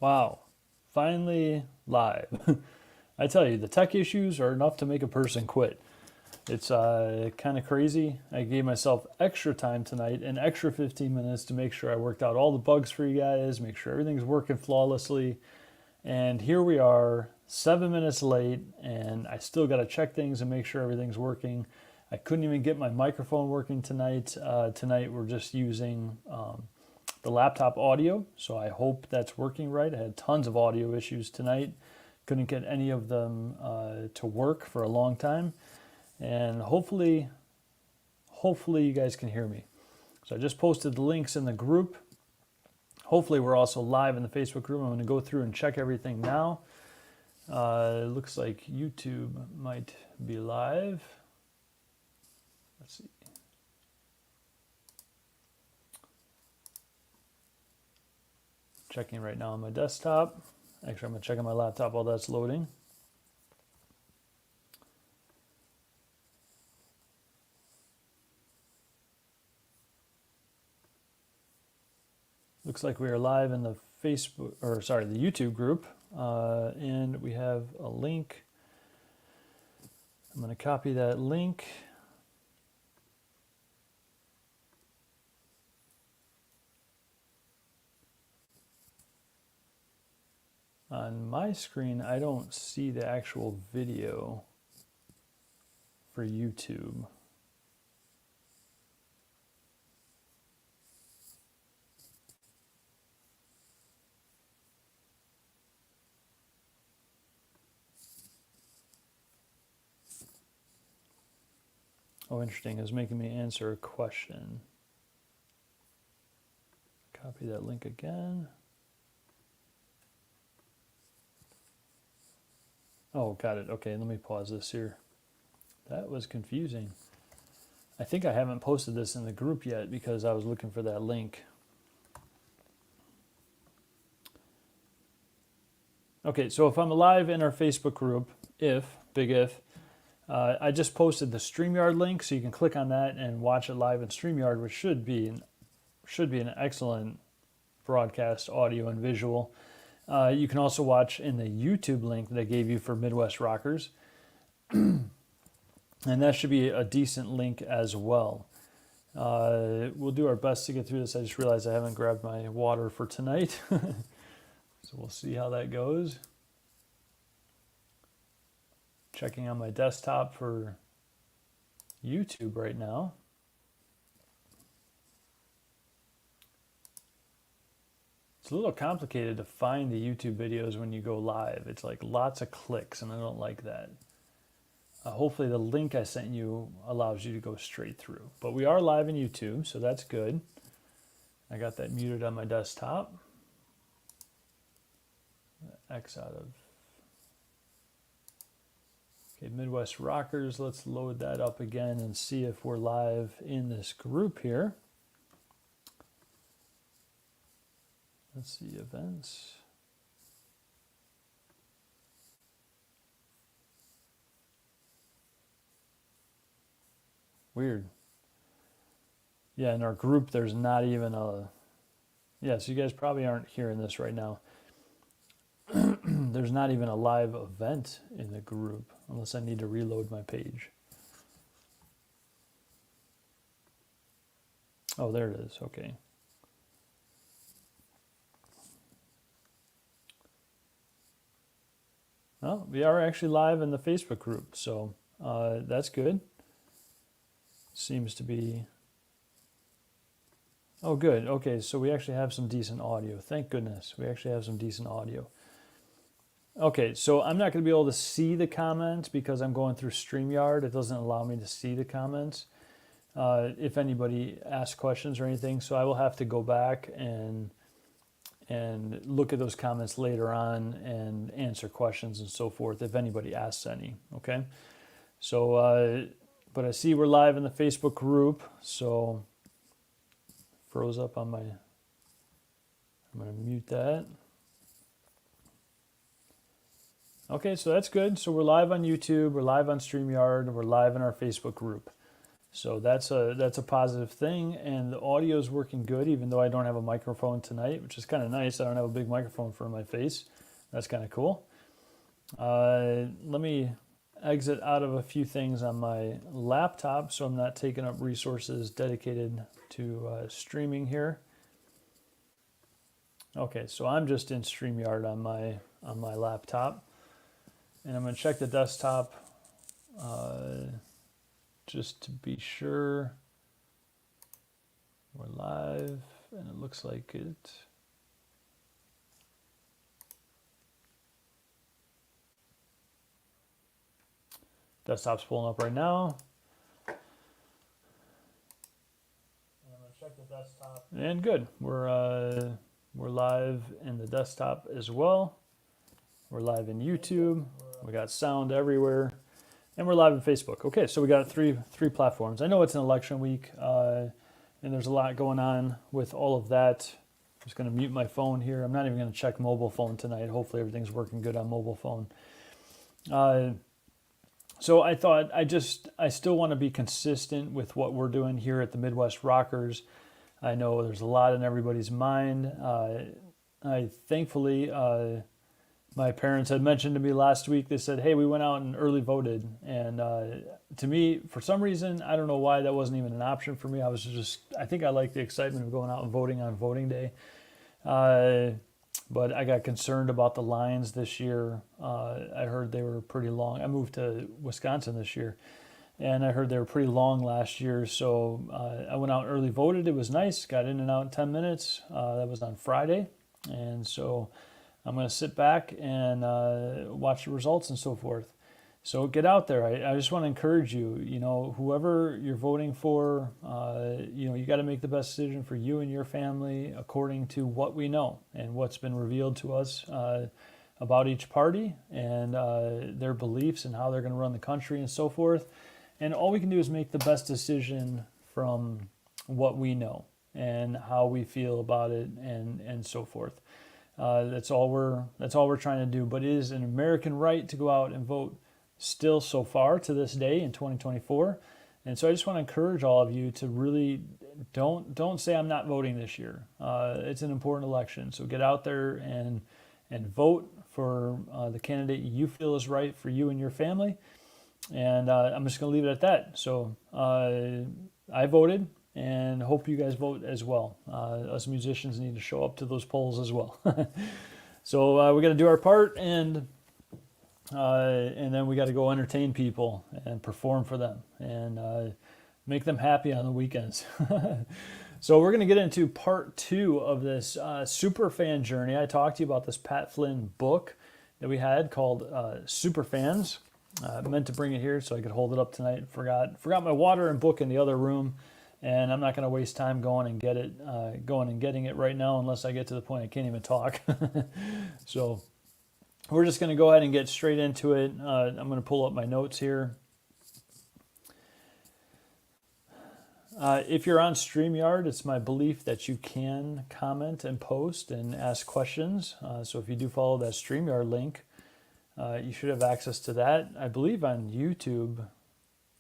Wow, finally live. I tell you, the tech issues are enough to make a person quit. It's kind of crazy. I gave myself extra time tonight, an extra 15 minutes to make sure I worked out all the bugs for you guys, make sure everything's working flawlessly. And here we are, 7 minutes late, and I still got to check things and make sure everything's working. I couldn't even get my microphone working tonight. Tonight we're just using the laptop audio, so I hope that's working right. I had tons of audio issues tonight. Couldn't get any of them to work for a long time. And hopefully you guys can hear me. So I just posted the links in the group. Hopefully we're also live in the Facebook group. I'm going to go through and check everything now. It looks like YouTube might be live. Let's see. Checking right now on my desktop. Actually, I'm going to check on my laptop while that's loading. Looks like we are live in the the YouTube group, and we have a link. I'm going to copy that link. On my screen, I don't see the actual video for YouTube. Oh, interesting. It was making me answer a question. Copy that link again. Oh, got it. Okay, let me pause this here. That was confusing. I think I haven't posted this in the group yet because I was looking for that link. Okay, so if I'm live in our Facebook group, big if, I just posted the StreamYard link, so you can click on that and watch it live in StreamYard, which should be an excellent broadcast, audio and visual. You can also watch in the YouTube link that I gave you for Midwest Rockers, and that should be a decent link as well. We'll do our best to get through this. I just realized I haven't grabbed my water for tonight, so we'll see how that goes. Checking on my desktop for YouTube right now. It's a little complicated to find the YouTube videos when you go live. It's like lots of clicks, and I don't like that. Hopefully the link I sent you allows you to go straight through. But we are live in YouTube, so that's good. I got that muted on my desktop. X out of... Okay, Midwest Rockers, let's load that up again and see if we're live in this group here. Let's see, events. Weird. Yeah, in our group, there's not even a... Yeah, so you guys probably aren't hearing this right now. There's not even a live event in the group, unless I need to reload my page. Oh, there it is. Okay. Well, we are actually live in the Facebook group, so that's good. Seems to be... Oh, good. Okay, so we actually have some decent audio. Thank goodness. We actually have some decent audio. Okay, so I'm not going to be able to see the comments because I'm going through StreamYard. It doesn't allow me to see the comments if anybody asks questions or anything. So I will have to go back and look at those comments later on and answer questions and so forth if anybody asks any, okay? So, but I see we're live in the Facebook group, so froze up on my... I'm going to mute that. Okay, so that's good. So we're live on YouTube, we're live on StreamYard, we're live in our Facebook group. So that's a positive thing, and the audio is working good, even though I don't have a microphone tonight, which is kind of nice. I don't have a big microphone for my face. That's kind of cool. Let me exit out of a few things on my laptop so I'm not taking up resources dedicated to streaming here. Okay, so I'm just in StreamYard on my laptop, and I'm going to check the desktop just to be sure we're live, and it looks like it. Desktop's pulling up right now. And I'm going to check the desktop. And good. We're live in the desktop as well. We're live in YouTube. We got sound everywhere. And we're live on Facebook. Okay, so we got three platforms. I know it's an election week, and there's a lot going on with all of that. I'm just going to mute my phone here. I'm not even going to check mobile phone tonight. Hopefully everything's working good on mobile phone. So I thought I still want to be consistent with what we're doing here at the Midwest Rockers. I know there's a lot in everybody's mind. Thankfully, my parents had mentioned to me last week, they said, hey, we went out and early voted. And to me, for some reason, I don't know why that wasn't even an option for me. I think I like the excitement of going out and voting on voting day. But I got concerned about the lines this year. I heard they were pretty long. I moved to Wisconsin this year, and I heard they were pretty long last year. So I went out and early voted. It was nice. Got in and out in 10 minutes. That was on Friday. And so I'm going to sit back and watch the results and so forth. So get out there. I just want to encourage you, whoever you're voting for, you got to make the best decision for you and your family according to what we know and what's been revealed to us about each party and their beliefs and how they're going to run the country and so forth. And all we can do is make the best decision from what we know and how we feel about it and so forth. That's all we're trying to do. But it is an American right to go out and vote still so far to this day in 2024. And so I just want to encourage all of you to really don't say I'm not voting this year. It's an important election. So get out there and vote for the candidate you feel is right for you and your family. And I'm just going to leave it at that. So I voted and hope you guys vote as well. Us musicians need to show up to those polls as well. So we got to do our part and then we got to go entertain people and perform for them and make them happy on the weekends. So we're going to get into part 2 of this Superfan journey. I talked to you about this Pat Flynn book that we had called Superfans. I meant to bring it here so I could hold it up tonight. Forgot my water and book in the other room, and I'm not going to waste time going and getting it right now unless I get to the point I can't even talk. So we're just going to go ahead and get straight into it. I'm going to pull up my notes here. If you're on StreamYard, it's my belief that you can comment and post and ask questions. So if you do follow that StreamYard link, you should have access to that. I believe on YouTube,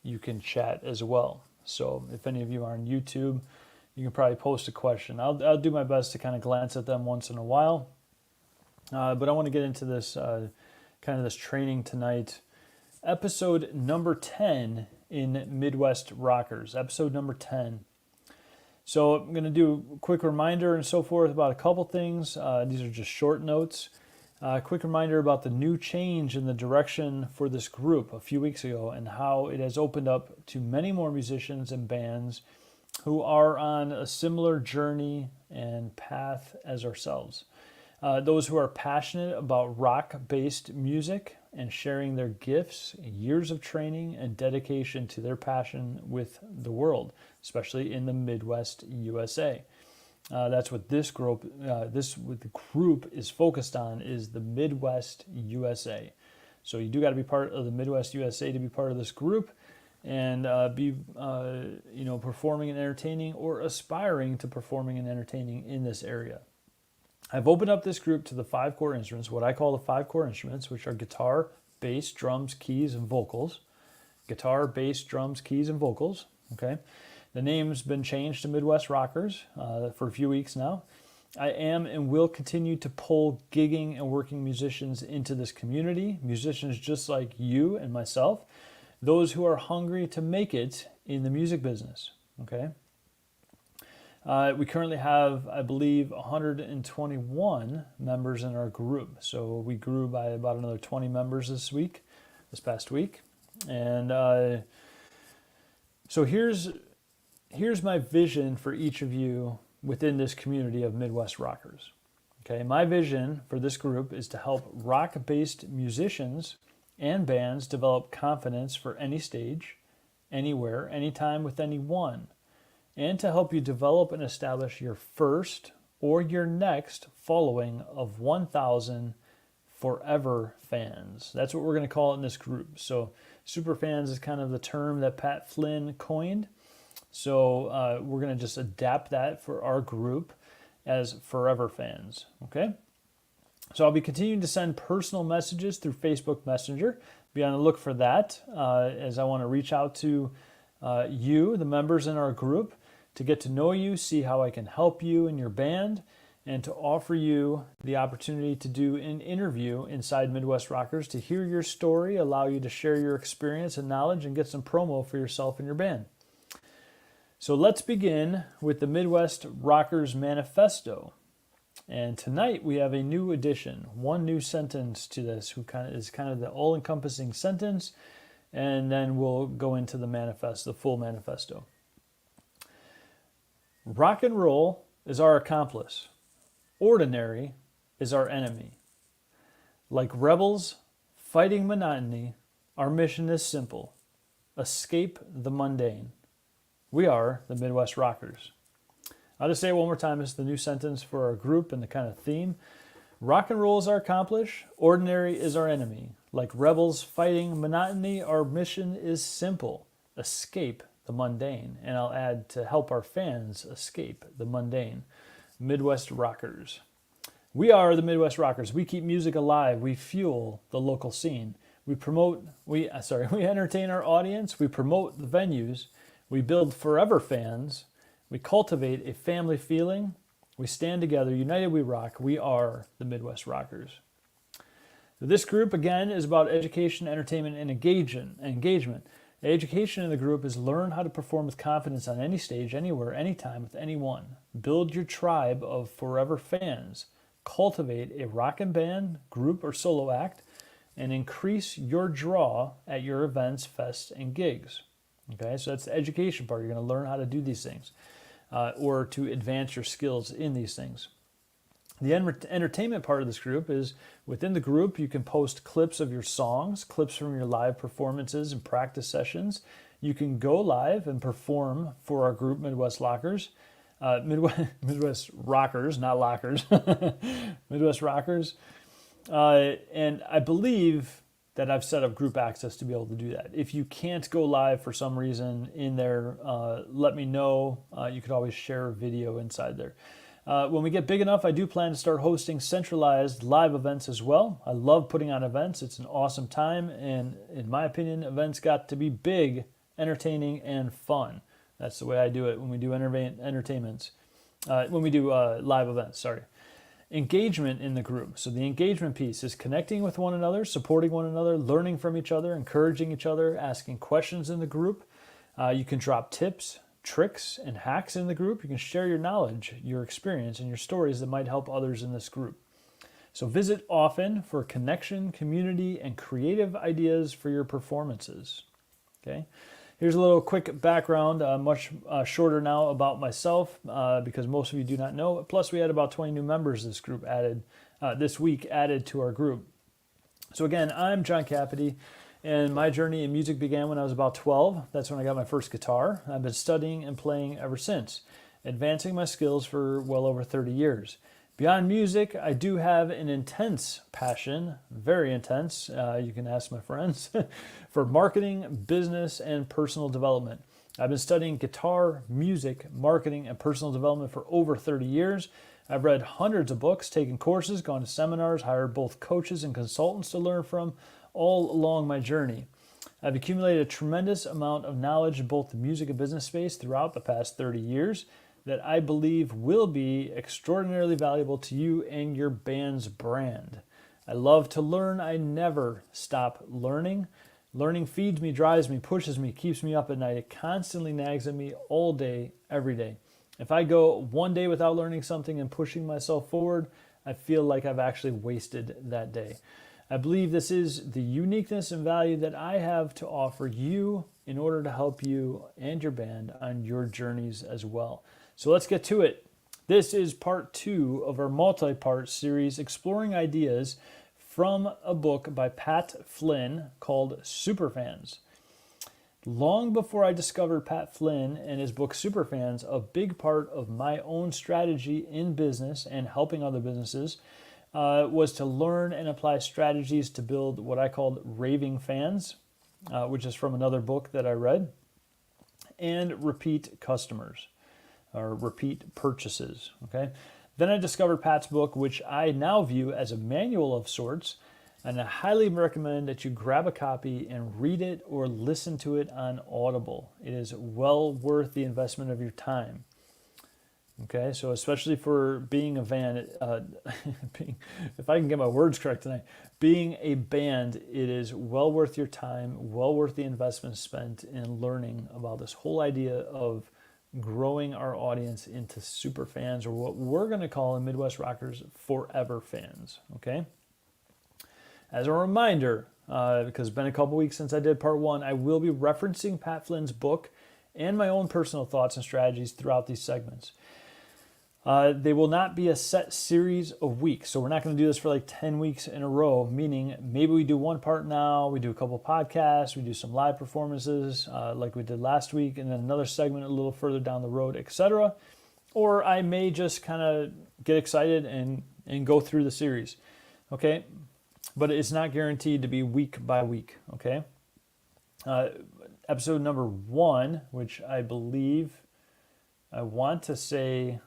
you can chat as well. So if any of you are on YouTube, you can probably post a question. I'll do my best to kind of glance at them once in a while. But I want to get into this kind of this training tonight. Episode number 10 in Midwest Rockers. Episode number 10. So I'm going to do a quick reminder and so forth about a couple things. These are just short notes. Quick reminder about the new change in the direction for this group a few weeks ago and how it has opened up to many more musicians and bands who are on a similar journey and path as ourselves. Those who are passionate about rock-based music and sharing their gifts, years of training, and dedication to their passion with the world, especially in the Midwest USA. That's what this group is focused on, is the Midwest USA. So you do got to be part of the Midwest USA to be part of this group and be performing and entertaining or aspiring to performing and entertaining in this area. I've opened up this group to the 5 core instruments, what I call the 5 core instruments, which are guitar, bass, drums, keys, and vocals. Guitar, bass, drums, keys, and vocals. Okay, the name's been changed to Midwest Rockers for a few weeks now. I am and will continue to pull gigging and working musicians into this community, musicians just like you and myself, those who are hungry to make it in the music business. Okay. We currently have, I believe, 121 members in our group. So we grew by about another 20 members this past week. And so here's my vision for each of you within this community of Midwest Rockers. Okay, my vision for this group is to help rock-based musicians and bands develop confidence for any stage, anywhere, anytime with anyone, and to help you develop and establish your first or your next following of 1,000 forever fans. That's what we're going to call it in this group. So Superfans is kind of the term that Pat Flynn coined. So we're going to just adapt that for our group as forever fans, okay? So I'll be continuing to send personal messages through Facebook Messenger. Be on the look for that as I want to reach out to you, the members in our group, to get to know you, see how I can help you in your band, and to offer you the opportunity to do an interview inside Midwest Rockers to hear your story, allow you to share your experience and knowledge, and get some promo for yourself and your band. So let's begin with the Midwest Rockers Manifesto. And tonight we have a new addition, one new sentence to this, is kind of the all-encompassing sentence, and then we'll go into the manifesto, the full manifesto. Rock and roll is our accomplice. Ordinary is our enemy. Like rebels fighting monotony, our mission is simple: escape the mundane. We are the Midwest Rockers. I'll just say it one more time. It's the new sentence for our group and the kind of theme. Rock and roll is our accomplice. Ordinary is our enemy. Like rebels fighting monotony, our mission is simple: escape the mundane. And I'll add, to help our fans escape the mundane. Midwest Rockers. We are the Midwest Rockers. We keep music alive. We fuel the local scene. We entertain our audience. We promote the venues. We build forever fans. We cultivate a family feeling. We stand together. United we rock. We are the Midwest Rockers. This group, again, is about education, entertainment, and engagement. The education in the group is learn how to perform with confidence on any stage, anywhere, anytime, with anyone. Build your tribe of forever fans. Cultivate a rockin' band, group, or solo act, and increase your draw at your events, fests, and gigs. Okay, so that's the education part. You're going to learn how to do these things or to advance your skills in these things. The entertainment part of this group is within the group, you can post clips of your songs, clips from your live performances and practice sessions. You can go live and perform for our group, Midwest Rockers, Midwest Rockers, not Lockers, Midwest Rockers. And I believe that I've set up group access to be able to do that. If you can't go live for some reason in there, let me know. You could always share a video inside there. When we get big enough, I do plan to start hosting centralized live events as well. I love putting on events. It's an awesome time. And in my opinion, events got to be big, entertaining, and fun. That's the way I do it when we do entertainments. When we do live events, sorry. Engagement in the group. So the engagement piece is connecting with one another, supporting one another, learning from each other, encouraging each other, asking questions in the group. You can drop tips, tricks, and hacks in the group. You can share your knowledge, your experience, and your stories that might help others in this group. So visit often for connection, community, and creative ideas for your performances. Okay. Here's a little quick background, much shorter now about myself because most of you do not know. Plus, we had about 20 new members this group this week added to our group. So again, I'm John Cappity, and my journey in music began when I was about 12. That's when I got my first guitar. I've been studying and playing ever since, advancing my skills for well over 30 years. Beyond music, I do have an intense passion, very intense, you can ask my friends, for marketing, business, and personal development. I've been studying guitar, music, marketing, and personal development for over 30 years. I've read hundreds of books, taken courses, gone to seminars, hired both coaches and consultants to learn from all along my journey. I've accumulated a tremendous amount of knowledge in both the music and business space throughout the past 30 years that I believe will be extraordinarily valuable to you and your band's brand. I love to learn. I never stop learning. Learning feeds me, drives me, pushes me, keeps me up at night. It constantly nags at me all day, every day. If I go one day without learning something and pushing myself forward, I feel like I've actually wasted that day. I believe this is the uniqueness and value that I have to offer you in order to help you and your band on your journeys as well. So let's get to it. This is part 2 of our multi-part series exploring ideas from a book by Pat Flynn called Superfans. Long before I discovered Pat Flynn and his book Superfans, a big part of my own strategy in business and helping other businesses was to learn and apply strategies to build what I called raving fans, which is from another book that I read, and repeat customers or repeat purchases. Okay. Then I discovered Pat's book, which I now view as a manual of sorts, and I highly recommend that you grab a copy and read it or listen to it on Audible. It is well worth the investment of your time. Okay, so especially for being a band, if I can get my words correct tonight, being a band, it is well worth your time, well worth the investment spent in learning about this whole idea of growing our audience into super fans, or what we're going to call in Midwest Rockers forever fans. Okay. As a reminder, because it's been a couple weeks since I did part 1, I will be referencing Pat Flynn's book and my own personal thoughts and strategies throughout these segments. They will not be a set series of weeks, so we're not going to do this for like 10 weeks in a row, meaning maybe we do one part now, we do a couple podcasts, we do some live performances like we did last week, and then another segment a little further down the road, etc. Or I may just kind of get excited and go through the series, okay? But it's not guaranteed to be week by week, okay? Episode number 1, which I believe I want to say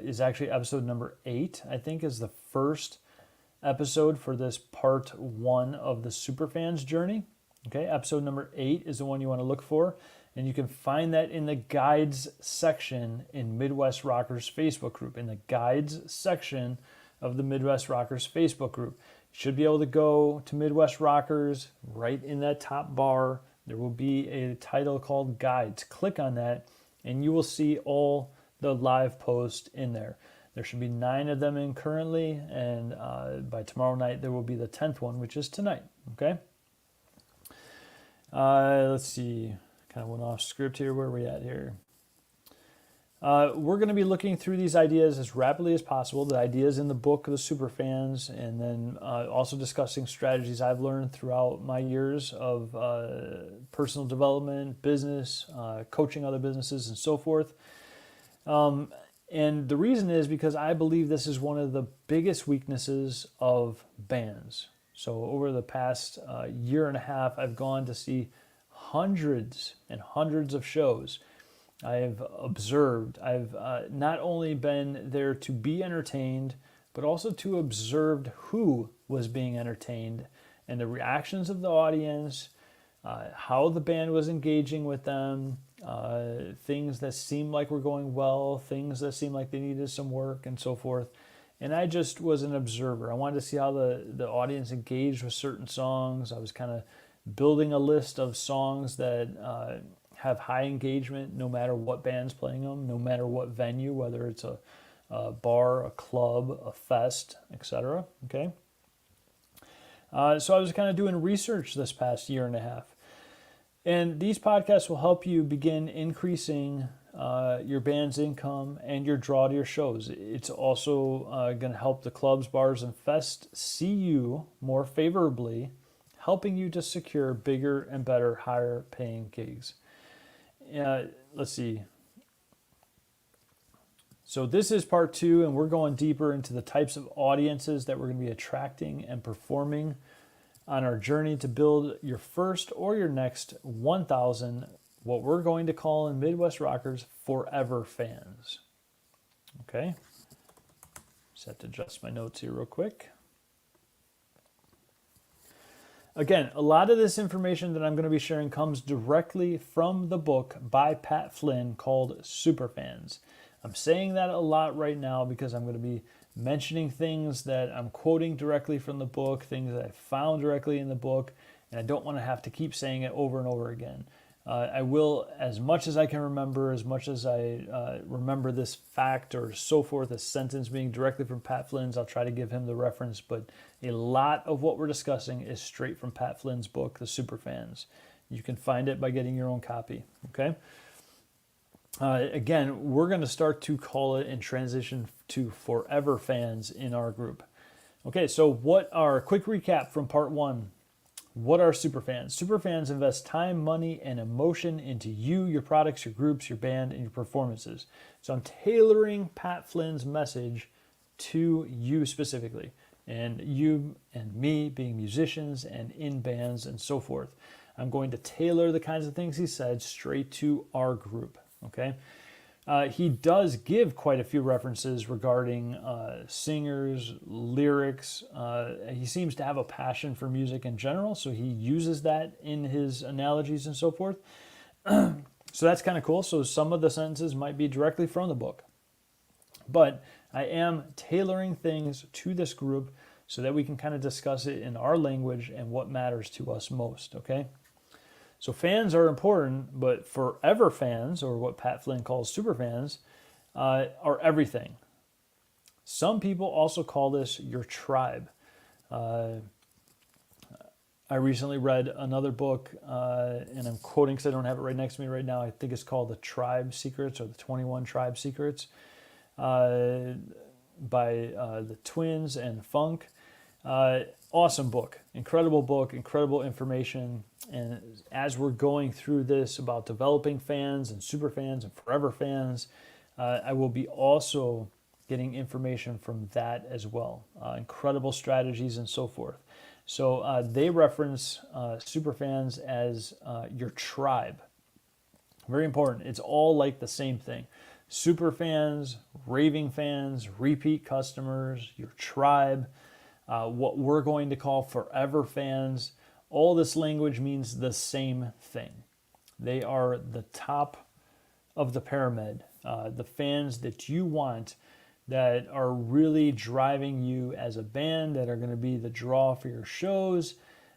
is actually episode number 8, I think is the first episode for this part 1 of the Superfans journey. Okay, episode number 8 is the one you want to look for, and you can find that in the guides section in Midwest Rockers Facebook group. In the guides section of the Midwest Rockers Facebook group. You should be able to go to Midwest Rockers, right in that top bar. There will be a title called Guides. Click on that, and you will see all the live posts in there. There should be 9 of them in currently, and by tomorrow night there will be the 10th one, which is tonight. Okay. Let's see. Kind of went off script here. Where are we at here? We're going to be looking through these ideas as rapidly as possible, the ideas in the book of the Superfans, and then also discussing strategies I've learned throughout my years of personal development, business, coaching other businesses, and so forth. And the reason is because I believe this is one of the biggest weaknesses of bands. So over the past year and a half, I've gone to see hundreds and hundreds of shows. I've observed. I've not only been there to be entertained, but also to observe who was being entertained and the reactions of the audience, how the band was engaging with them, things that seemed like were going well, things that seemed like they needed some work, and so forth. And I just was an observer. I wanted to see how the audience engaged with certain songs. I was kind of building a list of songs that have high engagement no matter what band's playing them, no matter what venue, whether it's a bar, a club, a fest, etc. Okay. So I was kind of doing research this past year and a half. And these podcasts will help you begin increasing your band's income and your draw to your shows. It's also going to help the clubs, bars, and fests see you more favorably, helping you to secure bigger and better, higher paying gigs. Let's see. So this is part 2, and we're going deeper into the types of audiences that we're going to be attracting and performing on our journey to build your first or your next 1,000, what we're going to call in Midwest Rockers, forever fans. Okay. Just have to adjust my notes here real quick. Again, a lot of this information that I'm going to be sharing comes directly from the book by Pat Flynn called Superfans. I'm saying that a lot right now because I'm going to be mentioning things that I'm quoting directly from the book, things that I found directly in the book, and I don't want to have to keep saying it over and over again. I will, as much as I can remember, as much as I remember this fact or so forth, this sentence being directly from Pat Flynn's, I'll try to give him the reference, but a lot of what we're discussing is straight from Pat Flynn's book, The Superfans. You can find it by getting your own copy, okay? Again, we're going to start to call it and transition to forever fans in our group. Okay, so quick recap from part one. What are superfans? Superfans invest time, money, and emotion into you, your products, your groups, your band, and your performances. So I'm tailoring Pat Flynn's message to you specifically, and you and me being musicians and in bands and so forth. I'm going to tailor the kinds of things he said straight to our group, okay? He does give quite a few references regarding singers, lyrics. He seems to have a passion for music in general, so he uses that in his analogies and so forth. So that's kind of cool. So some of the sentences might be directly from the book. But I am tailoring things to this group so that we can kind of discuss it in our language and what matters to us most, okay? So fans are important, but forever fans, or what Pat Flynn calls superfans, are everything. Some people also call this your tribe. I recently read another book, and I'm quoting because I don't have it right next to me right now. I think it's called The Tribe Secrets, or The 21 Tribe Secrets, by the Twins and Funk. Awesome book, incredible information. And as we're going through this about developing fans and super fans and forever fans, I will be also getting information from that as well. Incredible strategies and so forth. So they reference super fans as your tribe. Very important. It's all like the same thing. Super fans, raving fans, repeat customers, your tribe. What we're going to call forever fans. All this language means the same thing. They are the top of the pyramid, the fans that you want that are really driving you as a band, that are going to be the draw for your shows,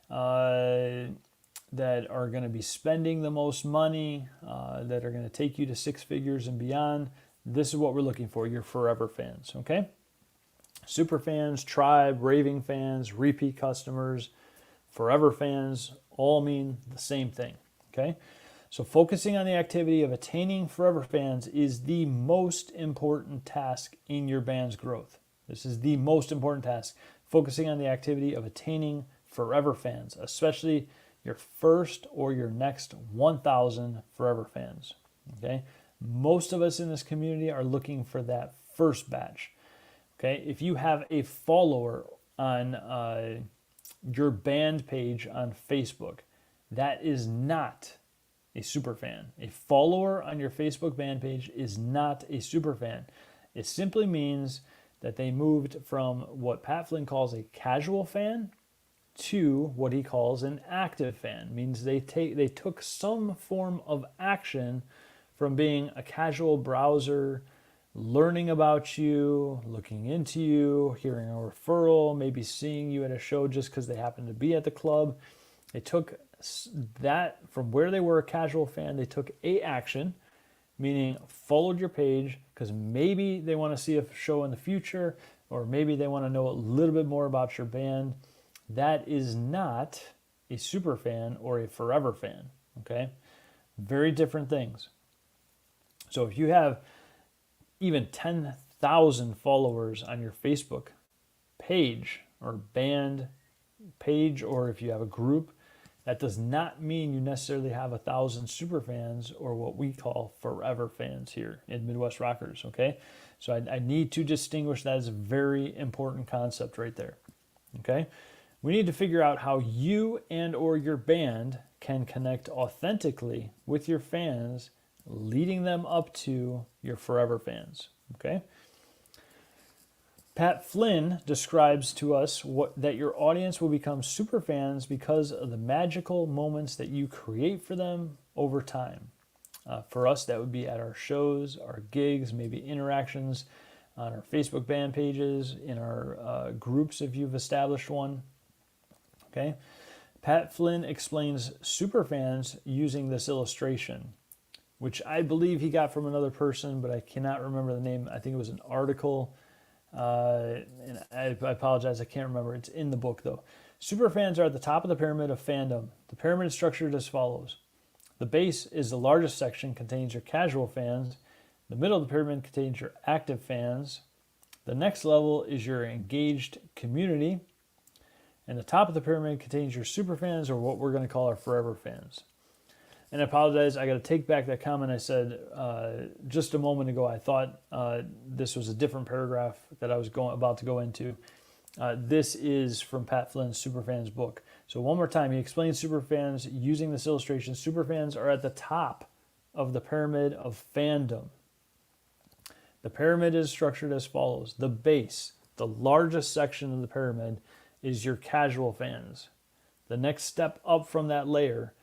that are going to be spending the most money, that are going to take you to six figures and beyond. This is what we're looking for, your forever fans, okay? Super fans, tribe, raving fans, repeat customers, forever fans all mean the same thing, okay? So focusing on the activity of attaining forever fans is the most important task in your band's growth. This is the most important task, focusing on the activity of attaining forever fans, especially your first or your next 1,000 forever fans, okay? Most of us in this community are looking for that first batch, okay? If you have a follower on your band page on Facebook, that is not a super fan. A follower on your Facebook band page is not a super fan. It simply means that they moved from what Pat Flynn calls a casual fan to what he calls an active fan. Means they took some form of action from being a casual browser, learning about you, looking into you, hearing a referral, maybe seeing you at a show just because they happen to be at the club. They took that from where they were a casual fan, they took a action, meaning followed your page because maybe they want to see a show in the future, or maybe they want to know a little bit more about your band. That is not a super fan or a forever fan, okay? Very different things. So if you have even 10,000 followers on your Facebook page or band page, or if you have a group, that does not mean you necessarily have 1,000 super fans or what we call forever fans here in Midwest Rockers, okay? So I need to distinguish that as a very important concept right there, okay? We need to figure out how you and or your band can connect authentically with your fans, leading them up to your forever fans, okay? Pat Flynn describes to us that your audience will become superfans because of the magical moments that you create for them over time. For us, that would be at our shows, our gigs, maybe interactions on our Facebook band pages, in our groups if you've established one. Okay. Pat Flynn explains superfans using this illustration, which I believe he got from another person, but I cannot remember the name. I think it was an article. And I apologize, I can't remember. It's in the book, though. Superfans are at the top of the pyramid of fandom. The pyramid is structured as follows. The base is the largest section, contains your casual fans. The middle of the pyramid contains your active fans. The next level is your engaged community. And the top of the pyramid contains your superfans, or what we're going to call our forever fans. And I apologize, I got to take back that comment I said just a moment ago. I thought this was a different paragraph that I was about to go into. This is from Pat Flynn's Superfans book. So one more time, he explains superfans using this illustration. Superfans are at the top of the pyramid of fandom. The pyramid is structured as follows. The base, the largest section of the pyramid, is your casual fans. The next step up from that layer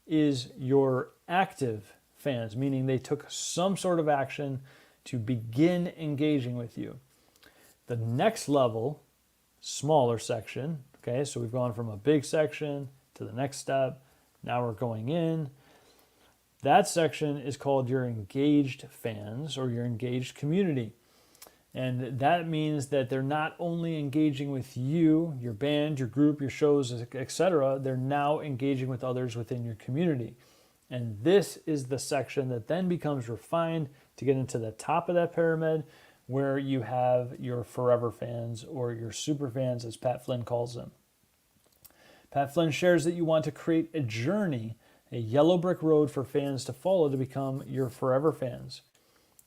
is your active fans, meaning they took some sort of action to begin engaging with you. The next level, smaller section, okay, so we've gone from a big section to the next step. Now we're going in. That section is called your engaged fans, or your engaged community. And that means that they're not only engaging with you, your band, your group, your shows, etc. They're now engaging with others within your community. And this is the section that then becomes refined to get into the top of that pyramid, where you have your forever fans, or your super fans, as Pat Flynn calls them. Pat Flynn shares that you want to create a journey, a yellow brick road for fans to follow to become your forever fans.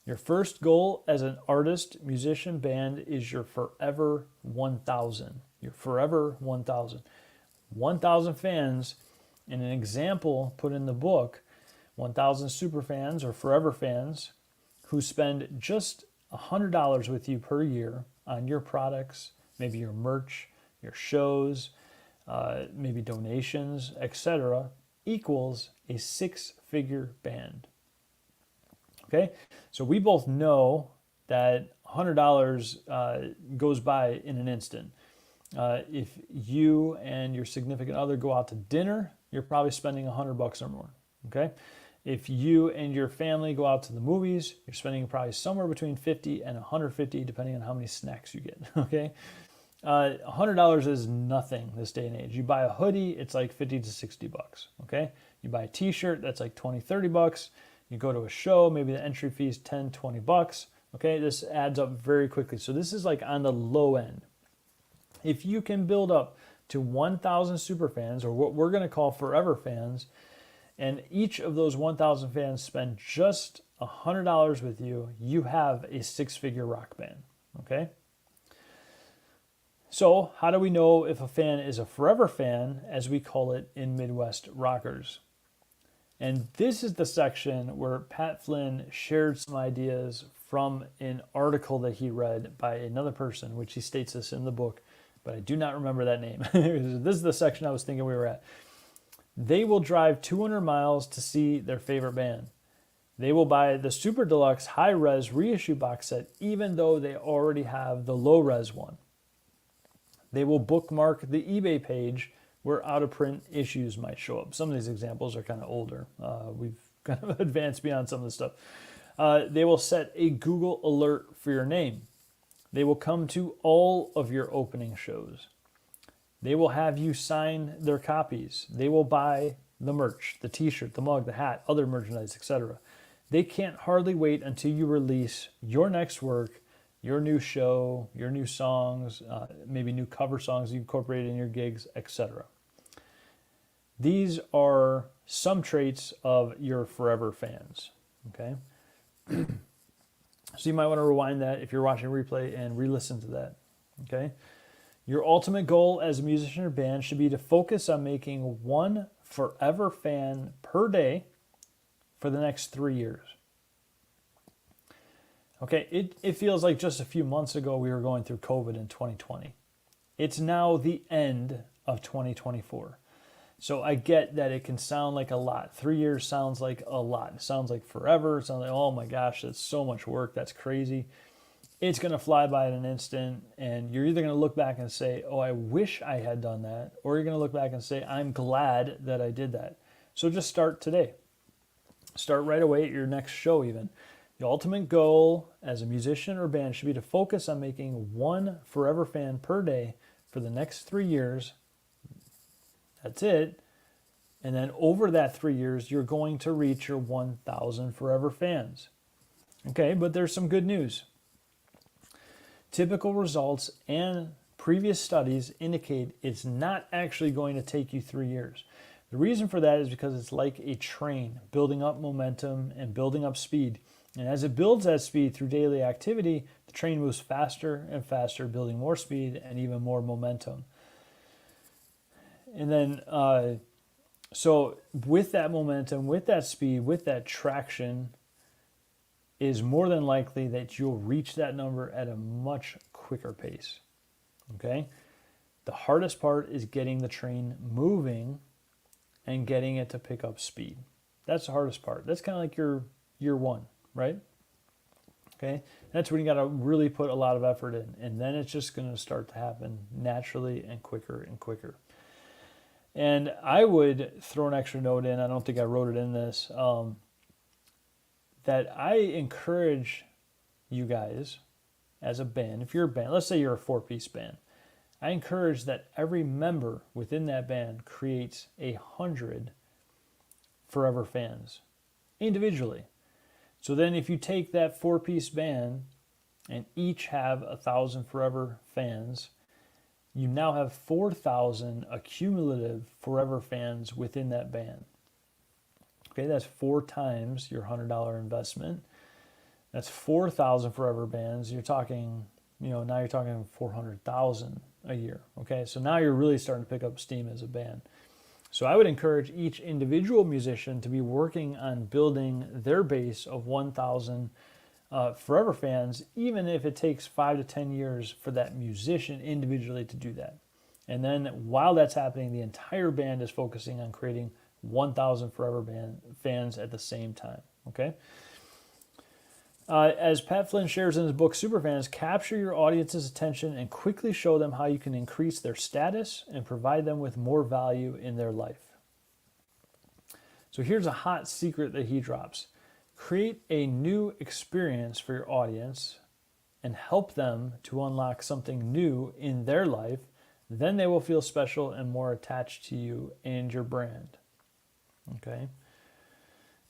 Your first goal as an artist, musician, band is your forever 1,000. Your forever 1,000. 1,000 fans, in an example put in the book, 1,000 super fans or forever fans who spend just $100 with you per year on your products, maybe your merch, your shows, maybe donations, etc., equals a six-figure band. Okay, so we both know that $100 goes by in an instant. If you and your significant other go out to dinner, you're probably spending $100 or more. Okay, if you and your family go out to the movies, you're spending probably somewhere between $50 and $150, depending on how many snacks you get. Okay, $100 is nothing this day and age. You buy a hoodie, it's like $50 to $60. Okay, you buy a T-shirt, that's like $20, $30. You go to a show, maybe the entry fee is $10, $20. Okay, this adds up very quickly. So this is like on the low end. If you can build up to 1,000 super fans, or what we're going to call forever fans, and each of those 1,000 fans spend just $100 with you, you have a six-figure rock band. Okay. So how do we know if a fan is a forever fan, as we call it in Midwest rockers? And this is the section where Pat Flynn shared some ideas from an article that he read by another person, which he states this in the book, but I do not remember that name. This is the section I was thinking we were at. They will drive 200 miles to see their favorite band. They will buy the super deluxe high-res reissue box set, even though they already have the low-res one. They will bookmark the eBay page where out-of-print issues might show up. Some of these examples are kind of older. We've kind of advanced beyond some of this stuff. They will set a Google alert for your name. They will come to all of your opening shows. They will have you sign their copies. They will buy the merch, the t-shirt, the mug, the hat, other merchandise, etc. They can't hardly wait until you release your next work, your new show, your new songs, maybe new cover songs you incorporate in your gigs, etc. These are some traits of your forever fans. Okay, so you might want to rewind that if you're watching a replay and re-listen to that. Okay, your ultimate goal as a musician or band should be to focus on making one forever fan per day for the next 3 years. Okay, it feels like just a few months ago we were going through COVID in 2020. It's now the end of 2024. So I get that it can sound like a lot. 3 years sounds like a lot. It sounds like forever. It sounds like, oh my gosh, that's so much work. That's crazy. It's going to fly by in an instant. And you're either going to look back and say, oh, I wish I had done that. Or you're going to look back and say, I'm glad that I did that. So just start today. Start right away at your next show even. The ultimate goal as a musician or band should be to focus on making one Forever fan per day for the next 3 years. That's it. And then over that 3 years, you're going to reach your 1,000 Forever fans. Okay, but there's some good news. Typical results and previous studies indicate it's not actually going to take you 3 years. The reason for that is because it's like a train, building up momentum and building up speed. And as it builds that speed through daily activity, the train moves faster and faster, building more speed and even more momentum. And then, so with that momentum, with that speed, with that traction, is more than likely that you'll reach that number at a much quicker pace. Okay? The hardest part is getting the train moving and getting it to pick up speed. That's the hardest part. That's kind of like your year one, right? Okay? That's when you got to really put a lot of effort in. And then it's just going to start to happen naturally and quicker and quicker. And I would throw an extra note in, I don't think I wrote it in this, that I encourage you guys as a band, if you're a band, let's say you're a 4-piece band, I encourage that every member within that band creates 100 Forever fans individually. So then if you take that 4-piece band and each have 1,000 Forever fans, you now have 4,000 accumulative Forever fans within that band. Okay, that's 4 times your $100 investment. That's 4,000 Forever bands. You're talking, now you're talking 400,000 a year. Okay, so now you're really starting to pick up steam as a band. So I would encourage each individual musician to be working on building their base of 1,000 Forever fans, even if it takes 5 to 10 years for that musician individually to do that. And then while that's happening, the entire band is focusing on creating 1,000 Forever fans at the same time. Okay. As Pat Flynn shares in his book Superfans, capture your audience's attention and quickly show them how you can increase their status and provide them with more value in their life. So here's a hot secret that he drops. Create a new experience for your audience and help them to unlock something new in their life. Then they will feel special and more attached to you and your brand. Okay?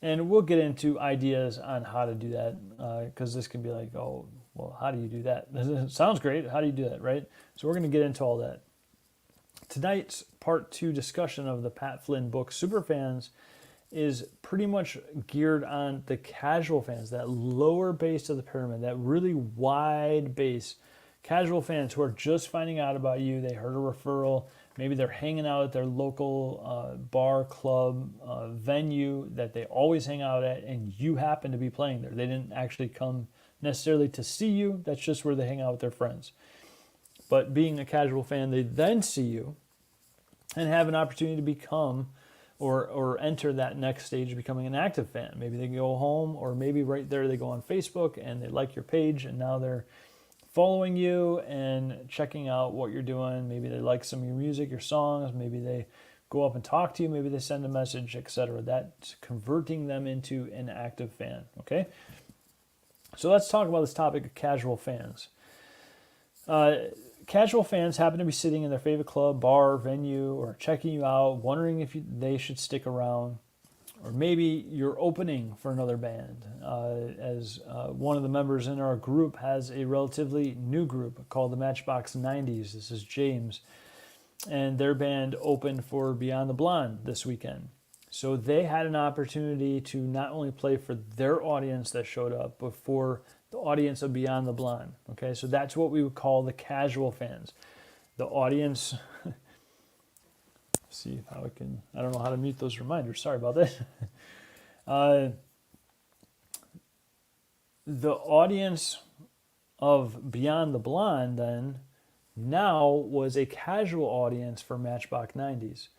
And we'll get into ideas on how to do that because this can be like, oh, well, how do you do that? Sounds great. How do you do that, right? So we're going to get into all that. Tonight's part 2 discussion of the Pat Flynn book, Superfans, is pretty much geared on the casual fans, that lower base of the pyramid, that really wide base. Casual fans who are just finding out about you. They heard a referral. Maybe they're hanging out at their local bar, club, venue that they always hang out at, and you happen to be playing there. They didn't actually come necessarily to see you. That's just where they hang out with their friends. But being a casual fan, they then see you and have an opportunity to become or enter that next stage of becoming an active fan. Maybe they go home, or maybe right there they go on Facebook and they like your page, and now they're following you and checking out what you're doing. Maybe they like some of your music, your songs. Maybe they go up and talk to you. Maybe they send a message, etc. That's converting them into an active fan, okay? So let's talk about this topic of casual fans. Casual fans happen to be sitting in their favorite club, bar, venue, or checking you out, wondering if they should stick around. Or maybe you're opening for another band. As one of the members in our group has a relatively new group called the Matchbox 90s. This is James. And their band opened for Beyond the Blonde this weekend. So they had an opportunity to not only play for their audience that showed up, but for the audience of Beyond the Blonde. Okay, so that's what we would call the casual fans. The audience... see how I don't know how to mute those reminders. Sorry about that. the audience of Beyond the Blonde then now was a casual audience for Matchbox 90s.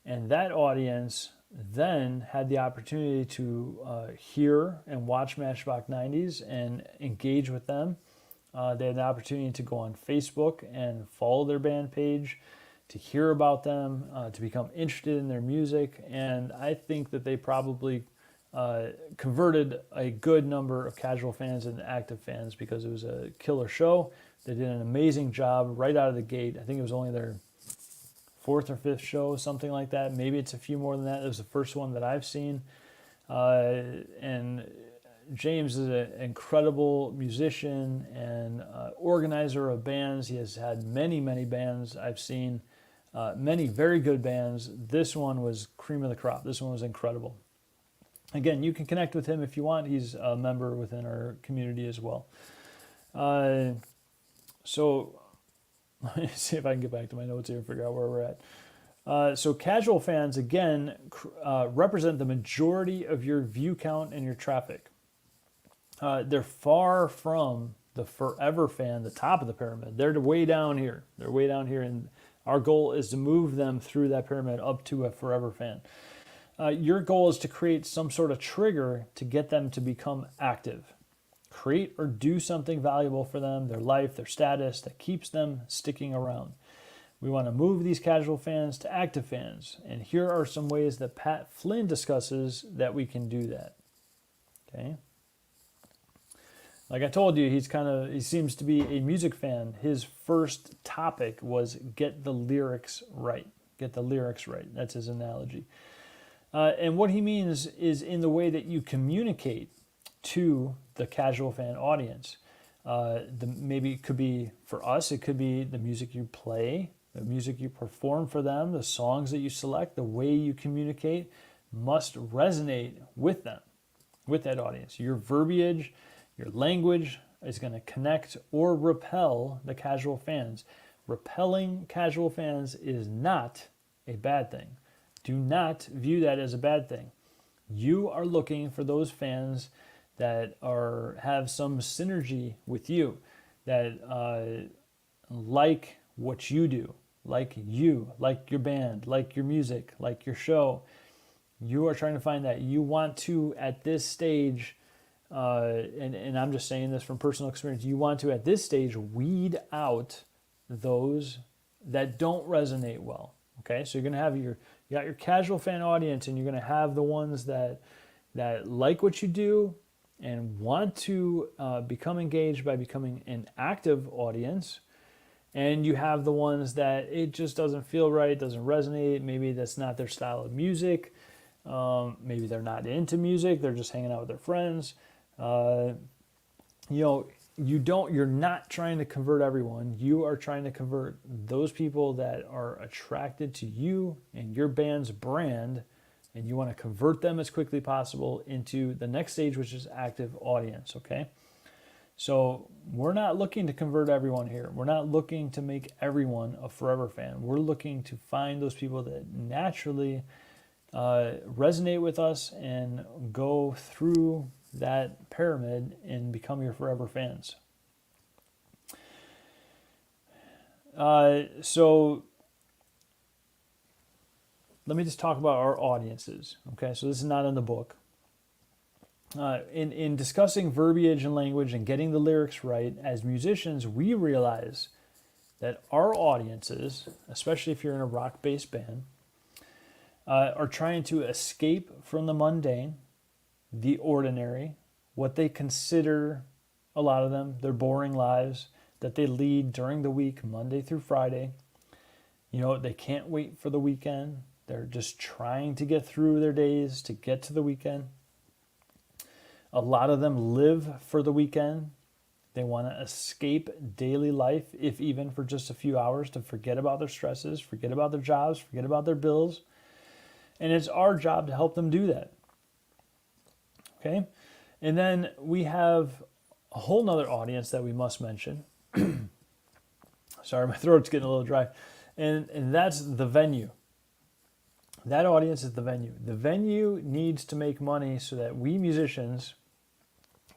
And that audience then had the opportunity to hear and watch Matchbox 90s and engage with them. They had the opportunity to go on Facebook and follow their band page, to hear about them, to become interested in their music. And I think that they probably converted a good number of casual fans into active fans because it was a killer show. They did an amazing job right out of the gate. I think it was only their fourth or fifth show, something like that. Maybe it's a few more than that. It was the first one that I've seen. And James is an incredible musician and organizer of bands. He has had many, many bands I've seen, many very good bands. This one was cream of the crop. This one was incredible. Again, you can connect with him if you want. He's a member within our community as well. So let me see if I can get back to my notes here and figure out where we're at. So casual fans, again, represent the majority of your view count and your traffic. They're far from the forever fan, the top of the pyramid. They're way down here. They're way down here, and our goal is to move them through that pyramid up to a forever fan. Your goal is to create some sort of trigger to get them to become active. Create or do something valuable for them, their life, their status, that keeps them sticking around. We want to move these casual fans to active fans. And here are some ways that Pat Flynn discusses that we can do that. Okay. Like I told you, he seems to be a music fan. His first topic was get the lyrics right. Get the lyrics right. That's his analogy. And what he means is in the way that you communicate to the casual fan audience. Maybe it could be, for us, it could be the music you play, the music you perform for them, the songs that you select, the way you communicate must resonate with them, with that audience. Your verbiage, your language is going to connect or repel the casual fans. Repelling casual fans is not a bad thing. Do not view that as a bad thing. You are looking for those fans that have some synergy with you, that like what you do, like your band, like your music, like your show. You are trying to find that. You want to, at this stage, and I'm just saying this from personal experience, you want to, at this stage, weed out those that don't resonate well. Okay, so you're going to have you got your casual fan audience, and you're going to have the ones that like what you do and want to become engaged by becoming an active audience. And you have the ones that it just doesn't feel right, doesn't resonate. Maybe that's not their style of music. Maybe they're not into music. They're just hanging out with their friends. You're not trying to convert everyone. You are trying to convert those people that are attracted to you and your band's brand, and you want to convert them as quickly possible into the next stage, which is active audience, okay? So we're not looking to convert everyone here. We're not looking to make everyone a forever fan. We're looking to find those people that naturally resonate with us and go through that pyramid and become your forever fans. So let me just talk about our audiences. Okay, so this is not in the book. In discussing verbiage and language and getting the lyrics right, as musicians, we realize that our audiences, especially if you're in a rock-based band, are trying to escape from the mundane, the ordinary, what they consider, a lot of them, their boring lives that they lead during the week, Monday through Friday. They can't wait for the weekend. They're just trying to get through their days to get to the weekend. A lot of them live for the weekend. They want to escape daily life, if even for just a few hours, to forget about their stresses, forget about their jobs, forget about their bills. And it's our job to help them do that. Okay? And then we have a whole nother audience that we must mention. Sorry, my throat's getting a little dry. And that's the venue. That audience is the venue. The venue needs to make money so that we musicians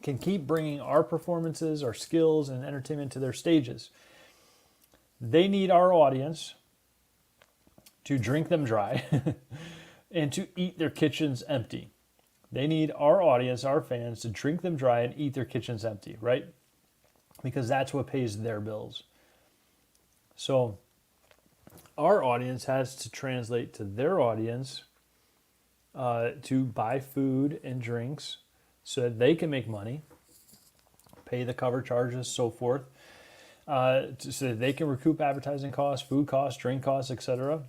can keep bringing our performances, our skills, and entertainment to their stages. They need our audience to drink them dry and to eat their kitchens empty. They need our audience, our fans, to drink them dry and eat their kitchens empty, right? Because that's what pays their bills. So our audience has to translate to their audience to buy food and drinks so that they can make money, pay the cover charges, so forth, so that they can recoup advertising costs, food costs, drink costs, etc.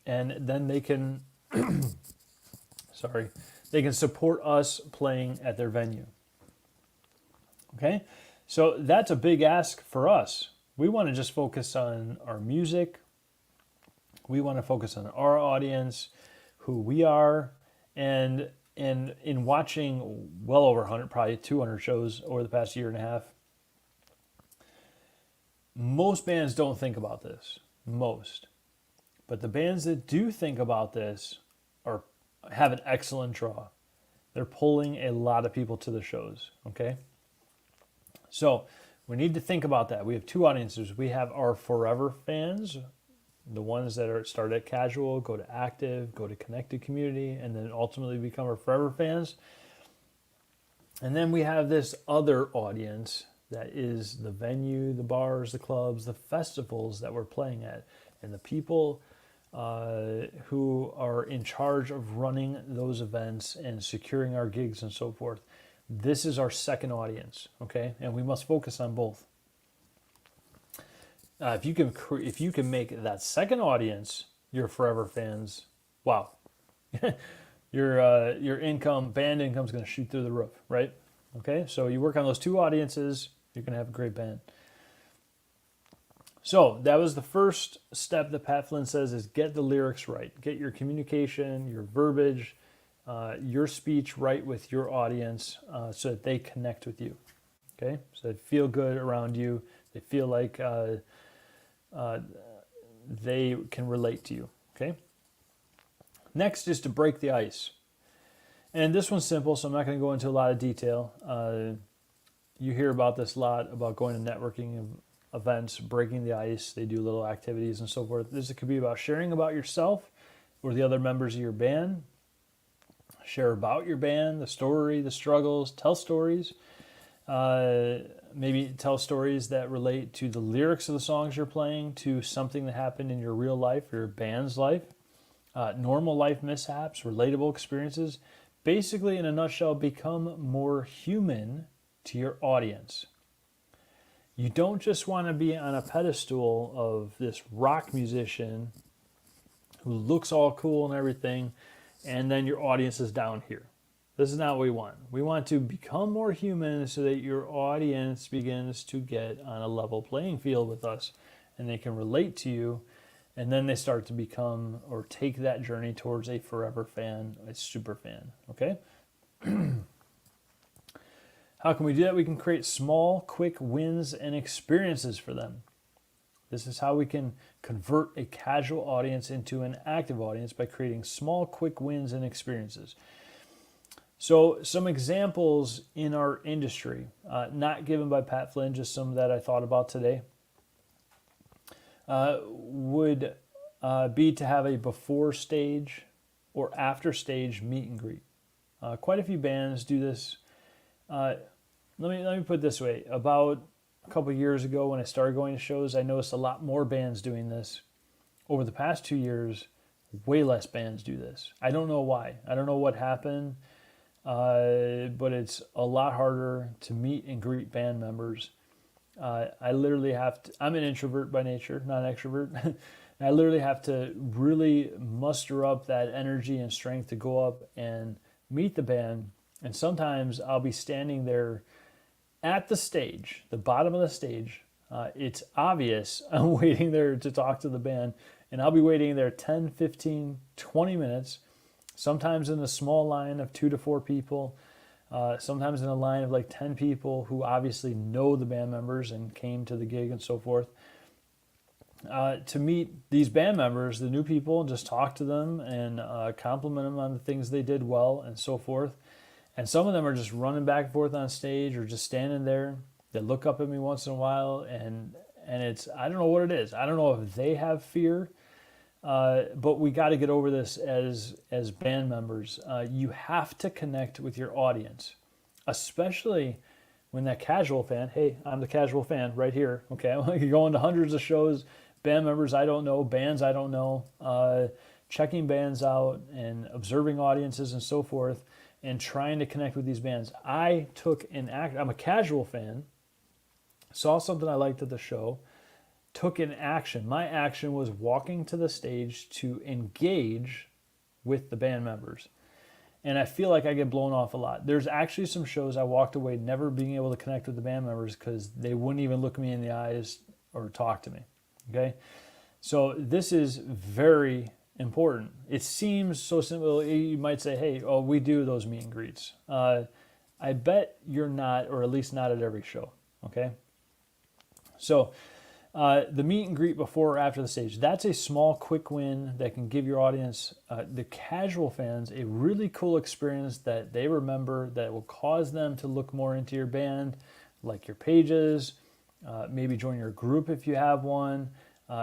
And then they can, they can support us playing at their venue. Okay, so that's a big ask for us. We want to just focus on our music. We want to focus on our audience, who we are, and in watching well over 100, probably 200 shows over the past year and a half, most bands don't think about this. Most. But the bands that do think about this have an excellent draw. They're pulling a lot of people to the shows, okay? So we need to think about that. We have two audiences. We have our forever fans, the ones that start at casual, go to active, go to connected community, and then ultimately become our forever fans. And then we have this other audience that is the venue, the bars, the clubs, the festivals that we're playing at, and the people who are in charge of running those events and securing our gigs and so forth. This is our second audience, okay? And we must focus on both. If you can make that second audience your forever fans, wow, your band income is going to shoot through the roof, right? Okay, so you work on those two audiences, you're going to have a great band. So that was the first step that Pat Flynn says is get the lyrics right. Get your communication, your verbiage, your speech right with your audience so that they connect with you. Okay, so they feel good around you. They feel like they can relate to you. Okay. Next is to break the ice. And this one's simple, so I'm not going to go into a lot of detail. You hear about this a lot, about going to networking events, breaking the ice. They do little activities and so forth. This could be about sharing about yourself or the other members of your band. Share about your band, the story, the struggles, tell stories. Maybe tell stories that relate to the lyrics of the songs you're playing, to something that happened in your real life, your band's life, normal life mishaps, relatable experiences. Basically, in a nutshell, become more human to your audience. You don't just want to be on a pedestal of this rock musician who looks all cool and everything, and then your audience is down here. This is not what we want. We want to become more human so that your audience begins to get on a level playing field with us and they can relate to you, and then they start to become or take that journey towards a forever fan, a super fan, okay? How can we do that? We can create small, quick wins and experiences for them. This is how we can convert a casual audience into an active audience, by creating small, quick wins and experiences. So some examples in our industry, not given by Pat Flynn, just some that I thought about today, would be to have a before stage or after stage meet and greet. Quite a few bands do this. Let me put it this way. About a couple of years ago when I started going to shows, I noticed a lot more bands doing this. Over the past 2 years, way less bands do this. I don't know why. I don't know what happened, but it's a lot harder to meet and greet band members. I literally have to, I'm an introvert by nature, not an extrovert. I literally have to really muster up that energy and strength to go up and meet the band. And sometimes I'll be standing there at the stage, the bottom of the stage. It's obvious I'm waiting there to talk to the band, and I'll be waiting there 10, 15, 20 minutes, sometimes in a small line of 2 to 4 people, sometimes in a line of like 10 people who obviously know the band members and came to the gig and so forth, to meet these band members, the new people, and just talk to them and compliment them on the things they did well and so forth. And some of them are just running back and forth on stage or just standing there. They look up at me once in a while, and it's, I don't know what it is. I don't know if they have fear, but we got to get over this as band members. You have to connect with your audience, especially when that casual fan, hey, I'm the casual fan right here, okay? You're going to hundreds of shows, band members I don't know, bands I don't know, checking bands out and observing audiences and so forth, and trying to connect with these bands. I'm a casual fan, saw something I liked at the show, took an action. My action was walking to the stage to engage with the band members. And I feel like I get blown off a lot. There's actually some shows I walked away never being able to connect with the band members because they wouldn't even look me in the eyes or talk to me. Okay? So this is very important. It seems so simple. You might say, hey, we do those meet and greets. I bet you're not, or at least not at every show. Okay? So the meet and greet before or after the stage, that's a small, quick win that can give your audience, the casual fans, a really cool experience that they remember that will cause them to look more into your band, like your pages, maybe join your group if you have one.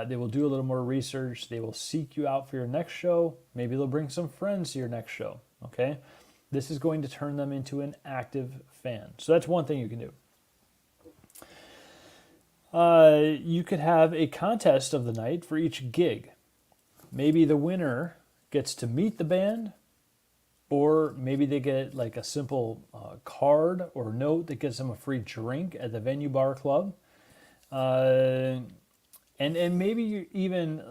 They will do a little more research. They will seek you out for your next show. Maybe they'll bring some friends to your next show, okay? This is going to turn them into an active fan. So that's one thing you can do. You could have a contest of the night for each gig. Maybe the winner gets to meet the band, or maybe they get like a simple card or note that gives them a free drink at the venue, bar, club. And maybe you even,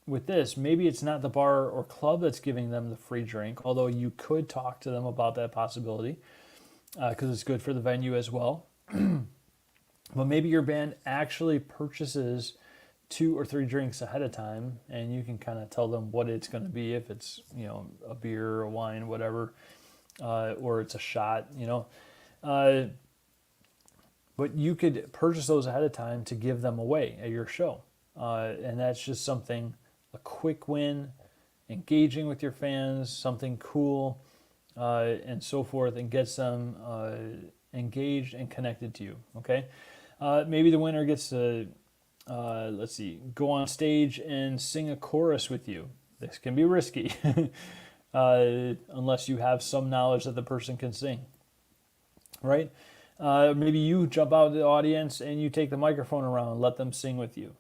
with this, maybe it's not the bar or club that's giving them the free drink, although you could talk to them about that possibility because it's good for the venue as well. But maybe your band actually purchases 2 or 3 drinks ahead of time, and you can kind of tell them what it's going to be, if it's, a beer or a wine, whatever, or it's a shot, But you could purchase those ahead of time to give them away at your show. And that's just something, a quick win, engaging with your fans, something cool, and so forth, and gets them engaged and connected to you, okay? Maybe the winner gets to, go on stage and sing a chorus with you. This can be risky, unless you have some knowledge that the person can sing, right? Maybe you jump out of the audience and you take the microphone around and let them sing with you,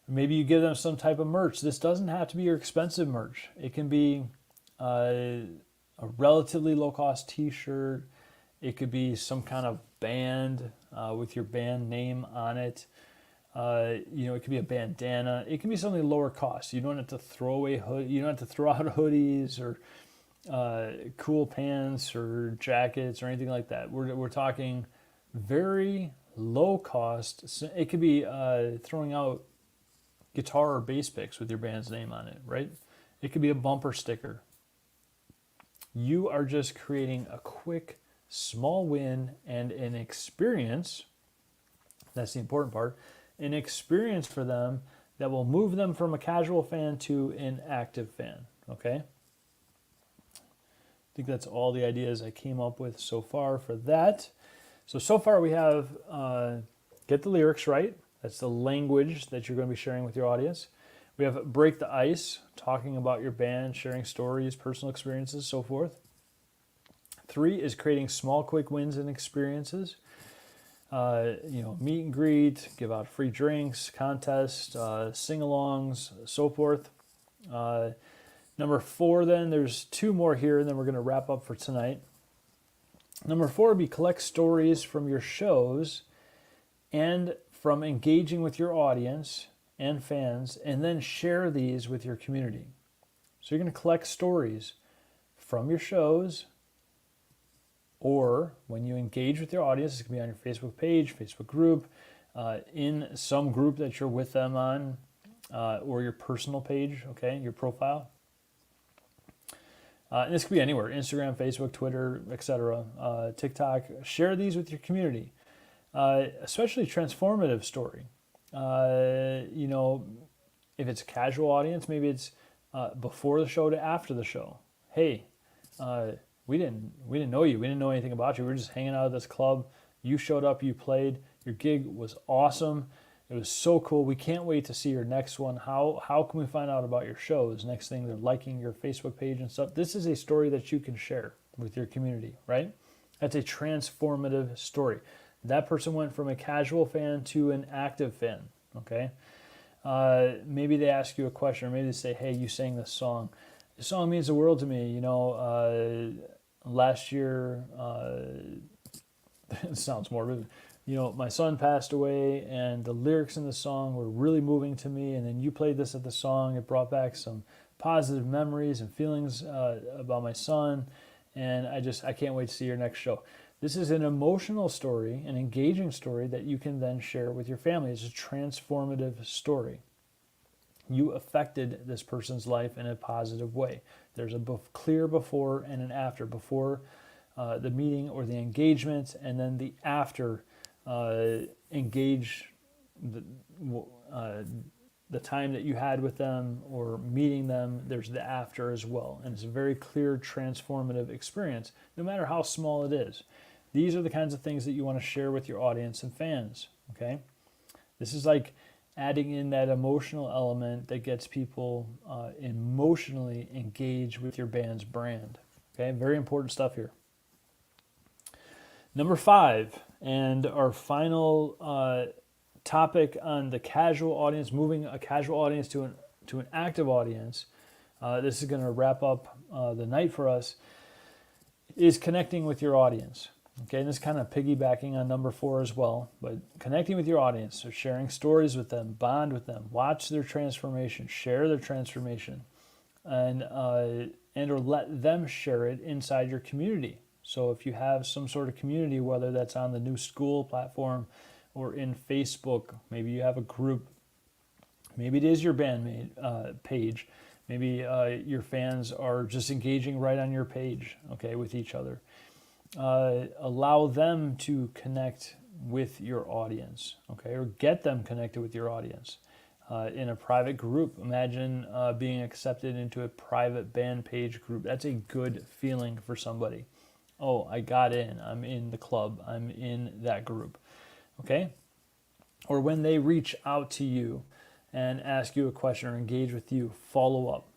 Maybe you give them some type of merch. This doesn't have to be your expensive merch. It can be a relatively low-cost t-shirt. It could be some kind of band with your band name on it. It could be a bandana. It can be something lower cost. You don't have to throw away you don't have to throw out hoodies or cool pants or jackets or anything like that. We're talking very low cost. It could be throwing out guitar or bass picks with your band's name on it, right? It could be a bumper sticker. You are just creating a quick, small win and an experience. That's the important part. An experience for them that will move them from a casual fan to an active fan, okay? I think that's all the ideas I came up with so far for that. So far we have get the lyrics right. That's the language that you're going to be sharing with your audience. We have break the ice, talking about your band, sharing stories, personal experiences, so forth. 3 is creating small, quick wins and experiences. Meet and greet, give out free drinks, contest, sing-alongs, so forth. Number 4, then, there's 2 more here, and then we're going to wrap up for tonight. Number 4 would be collect stories from your shows and from engaging with your audience and fans, and then share these with your community. So you're going to collect stories from your shows, or when you engage with your audience, it can be on your Facebook page, Facebook group, in some group that you're with them on, or your personal page, okay, your profile. And this could be anywhere, Instagram, Facebook, Twitter, etc., TikTok. Share these with your community, especially transformative story. If it's a casual audience, maybe it's before the show to after the show. Hey, we didn't know you. We didn't know anything about you. We were just hanging out at this club. You showed up. You played. Your gig was awesome. It was so cool. We can't wait to see your next one. How can we find out about your shows? Next thing, they're liking your Facebook page and stuff. This is a story that you can share with your community, right? That's a transformative story. That person went from a casual fan to an active fan, okay? Maybe they ask you a question, or maybe they say, hey, you sang this song. This song means the world to me. You know, last year, it sounds morbid. You know, my son passed away, and the lyrics in the song were really moving to me. And then you played this at the song. It brought back some positive memories and feelings about my son. And I can't wait to see your next show. This is an emotional story, an engaging story that you can then share with your family. It's a transformative story. You affected this person's life in a positive way. There's a clear before and an after. Before the meeting or the engagement, and then the after engage the time that you had with them or meeting them. There's the after as well, and it's a very clear transformative experience, no matter how small it is. These are the kinds of things that you want to share with your audience and fans. Okay, this is like adding in that emotional element that gets people emotionally engaged with your band's brand. Okay, very important stuff here. Number 5, and our final topic on the casual audience, moving a casual audience to an active audience. This is going to wrap up the night for us, is connecting with your audience. Okay, and this is kind of piggybacking on number 4 as well, but connecting with your audience, so sharing stories with them, bond with them, watch their transformation, share their transformation, and or let them share it inside your community. So if you have some sort of community, whether that's on the New School platform or in Facebook, maybe you have a group, maybe it is your bandmate page, maybe your fans are just engaging right on your page, okay, with each other. Allow them to connect with your audience, okay, or get them connected with your audience in a private group. Imagine being accepted into a private band page group. That's a good feeling for somebody. Oh, I got in. I'm in the club. I'm in that group, okay? Or when they reach out to you and ask you a question or engage with you, follow up.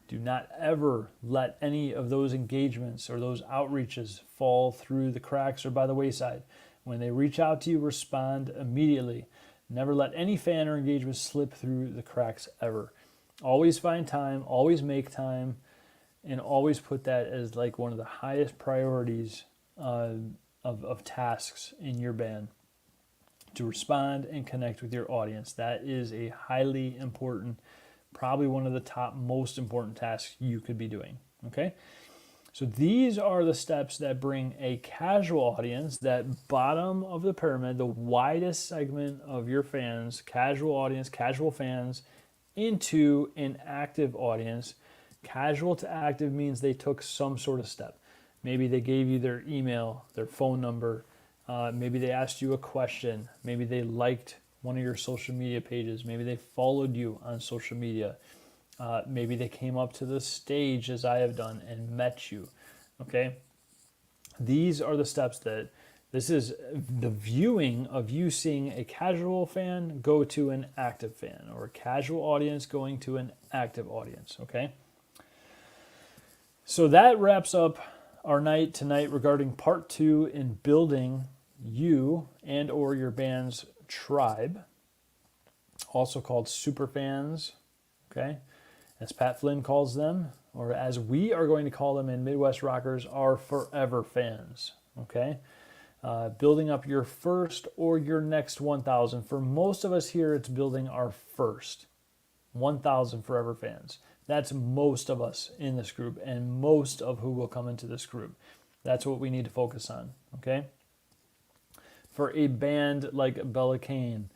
Do not ever let any of those engagements or those outreaches fall through the cracks or by the wayside. When they reach out to you, respond immediately. Never let any fan or engagement slip through the cracks ever. Always find time, always make time, and always put that as like one of the highest priorities of tasks in your band, to respond and connect with your audience. That is a highly important, probably one of the top most important tasks you could be doing, okay? So these are the steps that bring a casual audience, that bottom of the pyramid, the widest segment of your fans, casual audience, casual fans, into an active audience. Casual to active means they took some sort of step. Maybe they gave you their email, their phone number. Maybe they asked you a question. Maybe they liked one of your social media pages. Maybe they followed you on social media. Maybe they came up to the stage, as I have done, and met you. Okay? These are the steps that, this is the viewing of you seeing a casual fan go to an active fan, or a casual audience going to an active audience. Okay? So that wraps up our night tonight regarding part 2 in building you and or your band's tribe, also called Superfans, okay, as Pat Flynn calls them, or as we are going to call them in Midwest Rockers, our forever fans, okay? Building up your first or your next 1,000. For most of us here, it's building our first 1,000 forever fans. That's most of us in this group, and most of who will come into this group. That's what we need to focus on, okay? For a band like Bella Kane,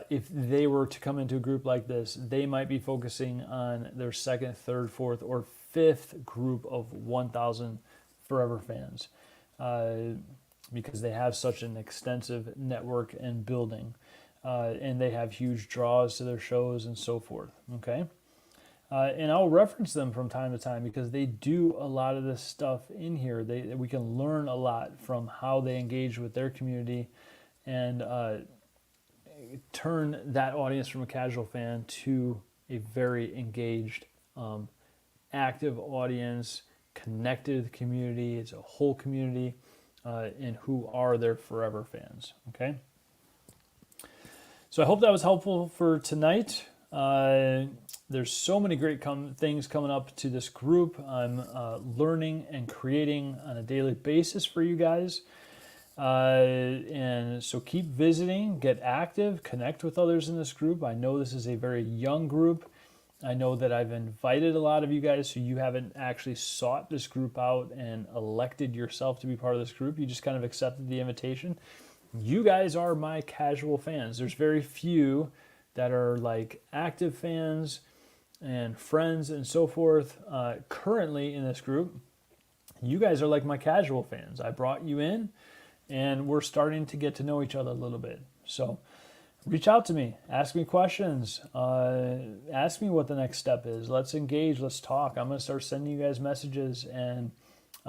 if they were to come into a group like this, they might be focusing on their second, third, fourth, or fifth group of 1,000 forever fans, because they have such an extensive network and building, and they have huge draws to their shows and so forth, okay? And I'll reference them from time to time because they do a lot of this stuff in here. We can learn a lot from how they engage with their community and turn that audience from a casual fan to a very engaged, active audience, connected to the community. It's a whole community, and who are their forever fans. Okay. So I hope that was helpful for tonight. There's so many great things coming up to this group. I'm learning and creating on a daily basis for you guys. And so keep visiting, get active, connect with others in this group. I know this is a very young group. I know that I've invited a lot of you guys who you haven't actually sought this group out and elected yourself to be part of this group. You just kind of accepted the invitation. You guys are my casual fans. There's very few that are like active fans and friends and so forth currently in this group. You guys are like my casual fans. I brought you in and we're starting to get to know each other a little bit. So reach out to me, ask me questions, ask me what the next step is. Let's engage, let's talk. I'm going to start sending you guys messages and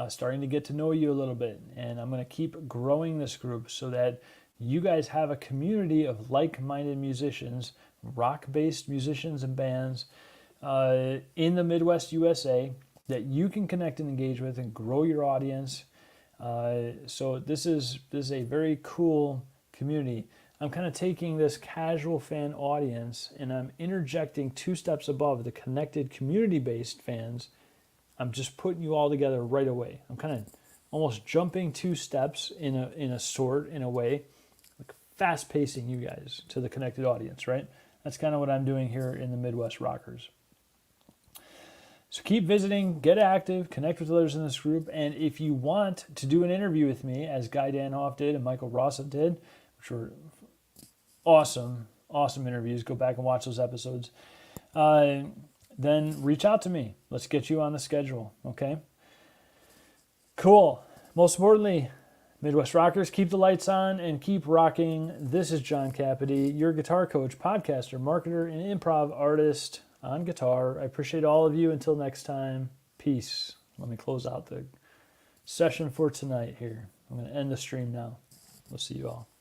starting to get to know you a little bit. And I'm going to keep growing this group so that you guys have a community of like-minded musicians, rock-based musicians and bands in the Midwest USA that you can connect and engage with and grow your audience. So this is a very cool community. I'm kind of taking this casual fan audience and I'm interjecting 2 steps above the connected community-based fans. I'm just putting you all together right away. I'm kind of almost jumping 2 steps in a way, like fast pacing you guys to the connected audience, right? That's kind of what I'm doing here in the Midwest Rockers. So keep visiting, get active, connect with others in this group, and if you want to do an interview with me, as Guy Danhoff did and Michael Rossa did, which were awesome interviews, go back and watch those episodes, then reach out to me. Let's get you on the schedule, okay? Cool. Most importantly, Midwest Rockers, keep the lights on and keep rocking. This is John Capity, your guitar coach, podcaster, marketer, and improv artist on guitar. I appreciate all of you. Until next time, peace. Let me close out the session for tonight here. I'm going to end the stream now. We'll see you all.